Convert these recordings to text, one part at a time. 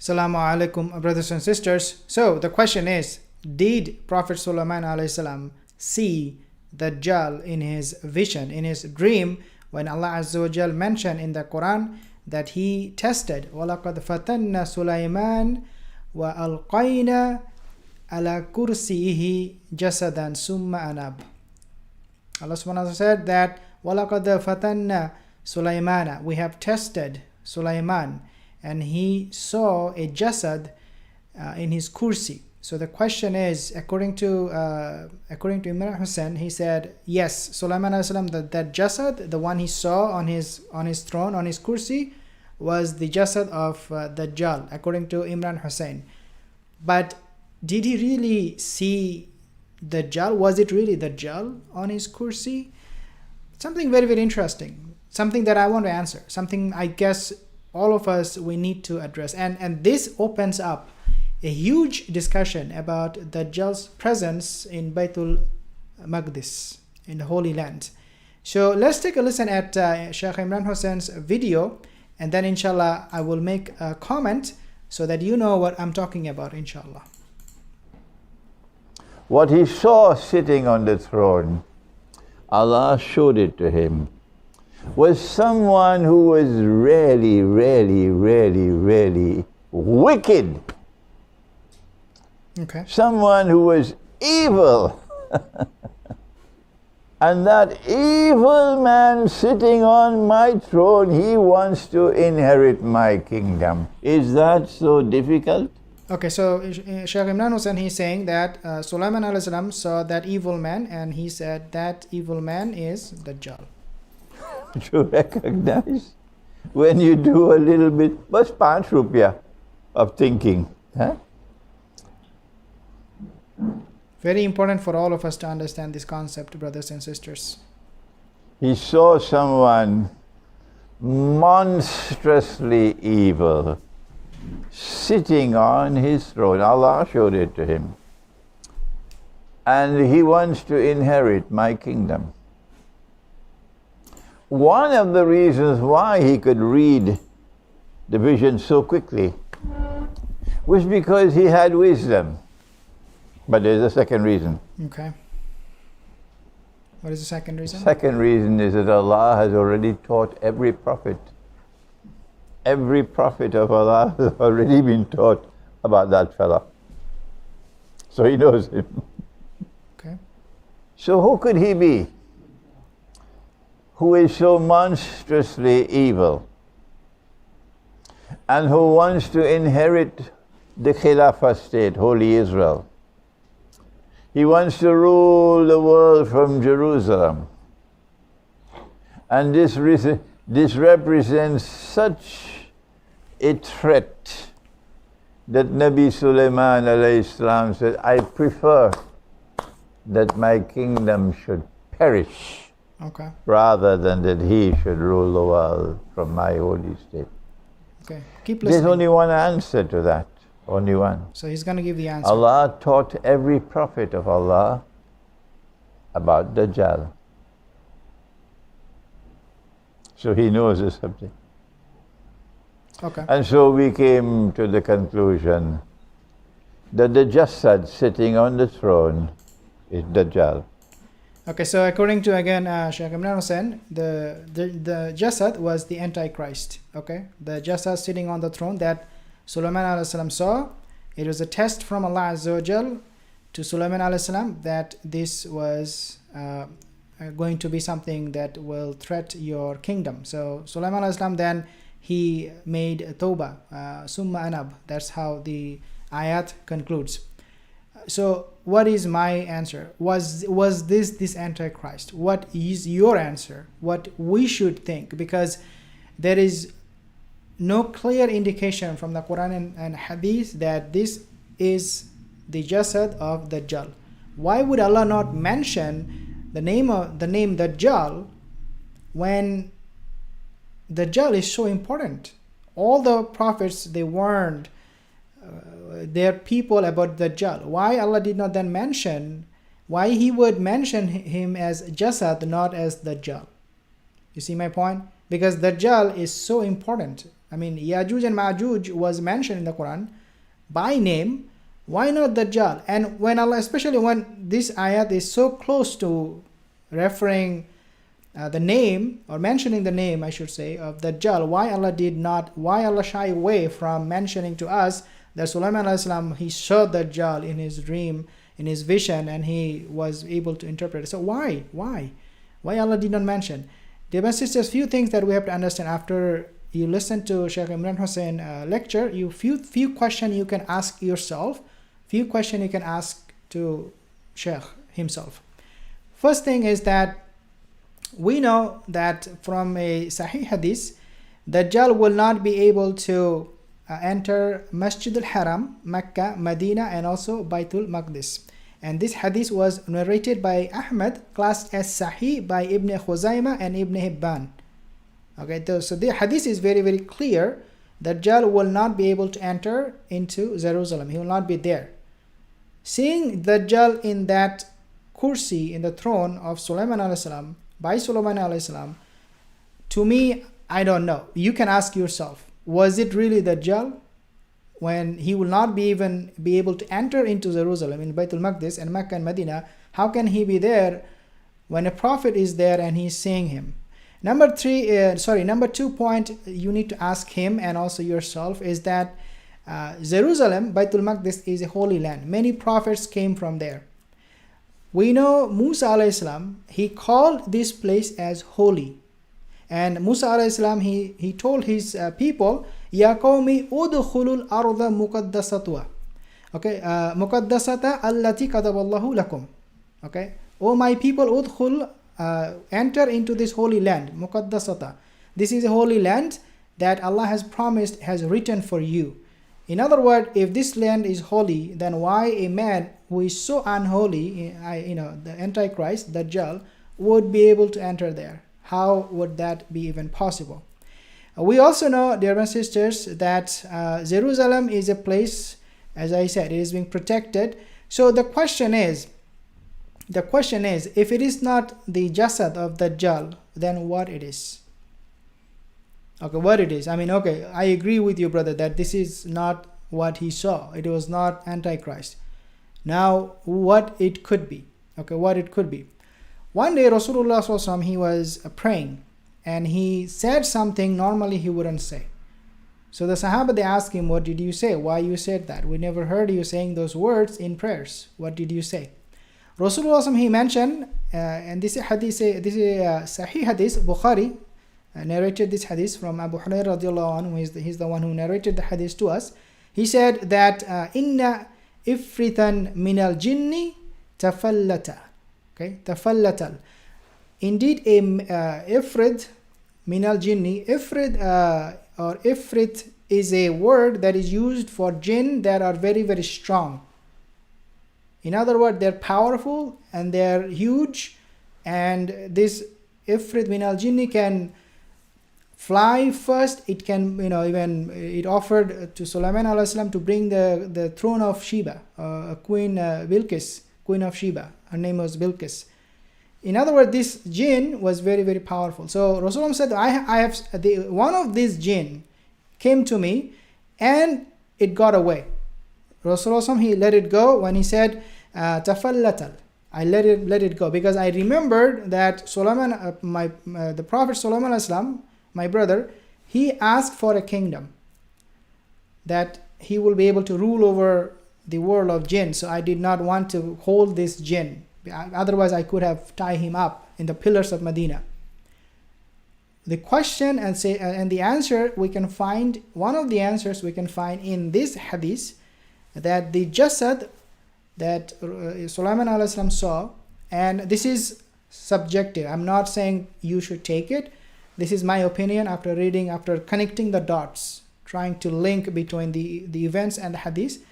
Assalamu alaikum, brothers and sisters. So the question is, did Prophet Sulaiman alayhi salam see Dajjal in his vision, in his dream, when Allah Azza wa Jal mentioned in the Quran that he tested وَلَقَدْ فَتَنَّا سُلَيْمَانَ وَأَلْقَيْنَا عَلَى كُرْسِيهِ جَسَدًا ثُمَّ أَنَابَ. Allah subhanahu wa ta'ala said that وَلَقَدْ فَتَنَّا سُلَيْمَانَ, we have tested Sulaiman, and he saw a jasad in his kursi. So the question is, according to Imran Hosein, he said yes, Sulaiman alayhi salam, that jasad, the one he saw on his throne, on his kursi, was the jasad of Dajjal, according to Imran Hosein. But did he really see Dajjal? Was it really Dajjal on his kursi? Something very, very interesting. Something that I want to answer. Something I guess all of us, we need to address. And this opens up a huge discussion about Dajjal's presence in Baytul Maqdis, in the Holy Land. So let's take a listen at Sheikh Imran Hosein's video, and then inshallah I will make a comment so that you know what I'm talking about, inshallah. What he saw sitting on the throne, Allah showed it to him, was someone who was really, really, really, really wicked. Okay. Someone who was evil. And that evil man sitting on my throne, he wants to inherit my kingdom. Is that so difficult? Okay, so Shaykh Imran Hosein, he's saying that Sulaiman alayhi salam saw that evil man, and he said that evil man is Dajjal. To recognize when you do a little bit, bas 5 rupiah of thinking. Huh? Very important for all of us to understand this concept, brothers and sisters. He saw someone monstrously evil sitting on his throne. Allah showed it to him. And he wants to inherit my kingdom. One of the reasons why he could read the vision so quickly was because he had wisdom. But there's a second reason. Okay. What is the second reason? Second reason is that Allah has already taught every prophet. Every prophet of Allah has already been taught about that fella. So he knows him. Okay. So who could he be, who is so monstrously evil and who wants to inherit the Khilafah state, Holy Israel? He wants to rule the world from Jerusalem. And this represents such a threat that Nabi Sulaiman alayhi salam said, I prefer that my kingdom should perish, Okay. rather than that he should rule the world from my holy state. Okay. Keep listening. There's only one answer to that. Only one. So he's going to give the answer. Allah taught every prophet of Allah about Dajjal. So he knows the subject. Okay. And so we came to the conclusion that the Jasad sitting on the throne is Dajjal. Okay, so according to again Shaykh Imran Hosein, the Jasad was the Antichrist. Okay, the Jasad sitting on the throne that Sulaiman alayhi salam saw, it was a test from Allah Azza wa Jal to Sulaiman alayhi salam that this was going to be something that will threat your kingdom. So Sulaiman alayhi salam, then he made tawbah, summa anab. That's how the ayat concludes. So what is my answer? Was this Antichrist? What is your answer? What we should think? Because there is no clear indication from the Quran and Hadith that this is the Jasad of Dajjal. Why would Allah not mention the name Dajjal when Dajjal is so important? All the prophets, they warned their people about Dajjal. Why Allah did not then mention, why he would mention him as Jasad, not as Dajjal? You see my point? Because Dajjal is so important. I mean, Yajuj and Majuj was mentioned in the Quran by name. Why not Dajjal? And when Allah, especially when this ayat is so close to referring the name, or mentioning the name, I should say, of Dajjal, why Allah shy away from mentioning to us that Sulaiman alayhi salam, he saw Dajjal in his dream, in his vision, and he was able to interpret it. So why Allah did not mention? Dear brothers and sisters, few things that we have to understand after you listen to Sheikh Imran Hosein lecture. Few questions you can ask yourself, few questions you can ask to Sheikh himself. First thing is that we know that from a Sahih Hadith, Dajjal will not be able to enter Masjid al-Haram, Mecca, Medina, and also Baitul Maqdis. And this hadith was narrated by Ahmad, classed as Sahih by Ibn Khuzaimah and Ibn Hibban. Okay, so the hadith is very, very clear. Dajjal will not be able to enter into Jerusalem. He will not be there. Seeing Dajjal in that kursi, in the throne of Sulaiman alayhi salam, by Sulaiman alayhi salam, to me, I don't know. You can ask yourself, was it really Dajjal? When he will not even be able to enter into Jerusalem, in Baitul Maqdis and Mecca and Medina, how can he be there when a prophet is there and he's seeing him? Number 2 point you need to ask him and also yourself is that Jerusalem, Baitul Maqdis, is a holy land. Many prophets came from there. We know Musa alayhi salam, he called this place as holy. And Musa alayhi salam, he told his people, Ya qawmi udkhulul arda muqaddasatwa. Okay, muqaddasata allati kataballahu lakum. Okay, O my people, udkhul, enter into this holy land, muqaddasata. This is a holy land that Allah has promised, has written for you. In other words, if this land is holy, then why a man who is so unholy, the AntiChrist, Dajjal, would be able to enter there? How would that be even possible? We also know, dear brothers and sisters, that Jerusalem is a place, as I said, it is being protected. So the question is, if it is not the jasad of Dajjal, then what it is? Okay, what it is? I mean, okay, I agree with you, brother, that this is not what he saw. It was not AntiChrist. Now, what it could be? Okay, what it could be. One day, Rasulullah sallallahu alaihi wasallam, he was praying, and he said something normally he wouldn't say. So the Sahaba, they asked him, what did you say? Why you said that? We never heard you saying those words in prayers. What did you say? Rasulullah sallallahu alaihi wasallam, he mentioned, and this is Sahih Hadith, Bukhari narrated this hadith from Abu Hurairah radiallahu anhu. He's the one who narrated the hadith to us. He said that inna ifritan minal jinni tafallata. Okay, tafallatal. Indeed, a ifrit minal jinni. Ifrit or ifrit is a word that is used for jinn that are very, very strong. In other words, they're powerful and they're huge, and this ifrit minal jinni can fly first. It can, even it offered to Sulaiman alayhi salam to bring the throne of Sheba, Queen Bilqis, Queen of Sheba. Her name was Bilqis. In other words, this jinn was very, very powerful. So Rasulullah said, one of these jinn came to me and it got away. Rasulullah, he let it go when he said, tafallatal. I let it go because I remembered that Sulaiman, the Prophet Sulaiman alayhi salam, my brother, he asked for a kingdom that he will be able to rule over the world of jinn. So I did not want to hold this jinn. Otherwise, I could have tied him up in the pillars of Medina. The question and the answer we can find, one of the answers we can find in this hadith, that the jasad that Sulaiman alayhi salam saw, and this is subjective. I'm not saying you should take it. This is my opinion after reading, after connecting the dots, trying to link between the events and the hadith.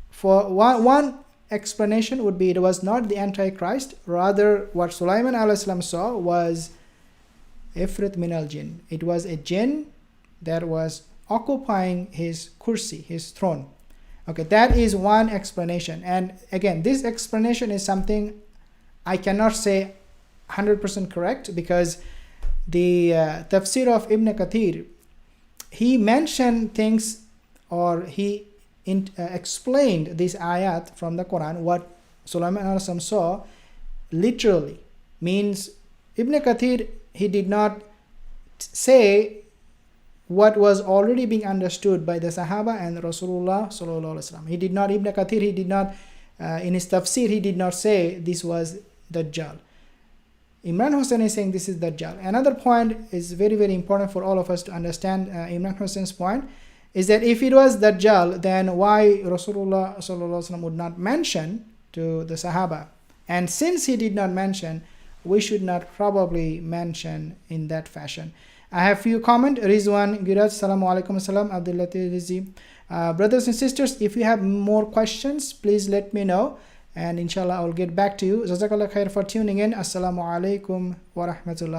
For one explanation would be it was not the AntiChrist, rather what Sulaiman alayhi salam saw was Ifrit minal jinn. It was a jinn that was occupying his kursi, his throne. Okay, that is one explanation. And again, this explanation is something I cannot say 100% correct, because the tafsir of Ibn Kathir, he mentioned things, or he explained this ayat from the Quran, what Sulaiman alayhi saw literally. Means Ibn Kathir, he did not say what was already being understood by the Sahaba and Rasulullah sallallahu alaihi wasallam. He did not, Ibn Kathir, he did not, in his tafsir, he did not say this was Dajjal. Imran Hosein is saying this is Dajjal. Another point is very, very important for all of us to understand Imran Hosein's point, is that if it was Dajjal, then why Rasulullah sallallahu alaihi wasallam would not mention to the Sahaba? And since he did not mention, we should not probably mention in that fashion. I have few comments. Rizwan Giraj, Assalamu alaikum, assalam, Abdul Latif Rizi. Brothers and sisters, if you have more questions, please let me know, and inshallah I will get back to you. Jazakallah khair for tuning in. Assalamu alaikum wa rahmatullah.